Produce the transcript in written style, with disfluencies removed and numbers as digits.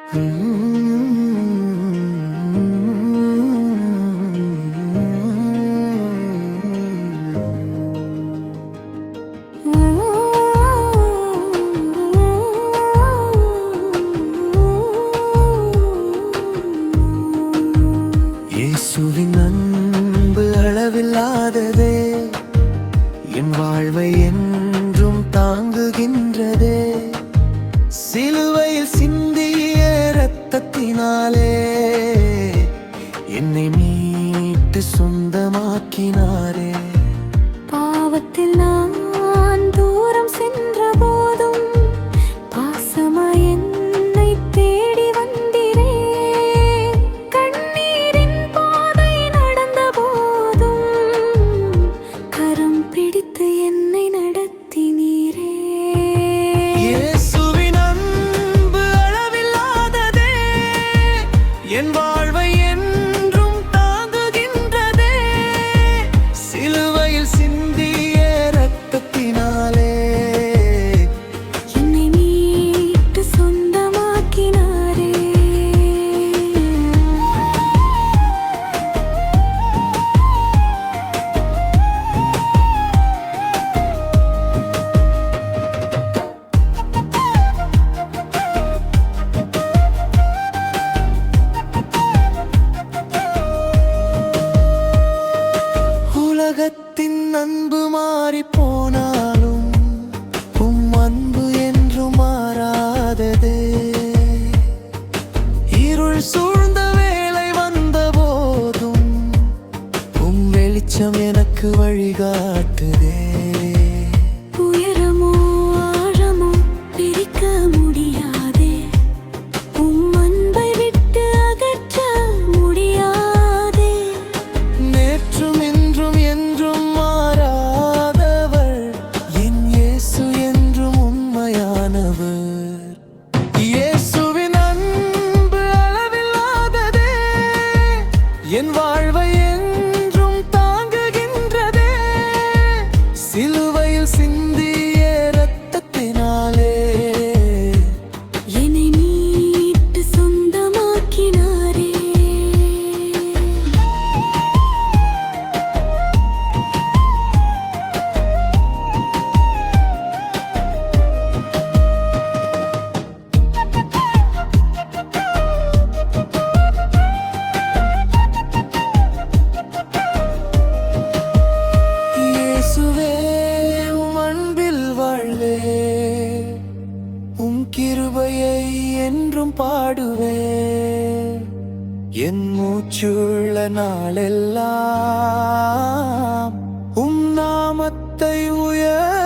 இயேசுவின் அன்பு அளவில்லாததே, என் வாழ்வை என்றும் தாங்குகின்றதே. சிலுவையில் சிந்திய இரத்தத்தினாலே என்னை மீட்டு சொந்தமாக்கினாரே. பாவத்தில் நான் தூரம் சென்ற போதும் பாசமாய் என்னை தேடி வந்தீரே. கண்ணீரின் பாதை நடந்த போதும் கரம் பிடித்து என்னை நடத்தினீரே. இயேசுவின் அன்பு அளவில்லாததே, என் வாழ்வை என்றும் தாங்குகின்றதே. சிலுவையில் சிந்திய இரத்தத்தினாலே என்னை மீட்டு சொந்தமாக்கினாரே. உலகத்தின் அன்பு மாறி போனாலும் உம் அன்பு என்றும் மாறாததே. இருள் சூழ்ந்த வேளை வந்த போதும் உம் வெளிச்சம் எனக்கு வழிகாட்டுதே. உயரமோ ஆழமோ பிரிக்க முடியாதே, உம் அன்பை விட்டு அகற்ற முடியாதே. நேற்றும் இன்றும் என்றும் மாறாதவர் என் இயேசு என்றும் உண்மையானவர். இயேசுவின் அன்பு அளவில்லாததே, என் வாழ்வை என்றும் தாங்குகின்றதே. சிலுவையில் சிந்திய இரத்தத்தினாலே என்னை மீட்டு சொந்தமாக்கினாரே. இயேசுவே, உம் அன்பில் வாழ்வே, உம் கிருபையை என்றும் பாடுவே. என் மூச்சுள்ள நாளெல்லாம் உம் நாமத்தை உயர்த்துவே.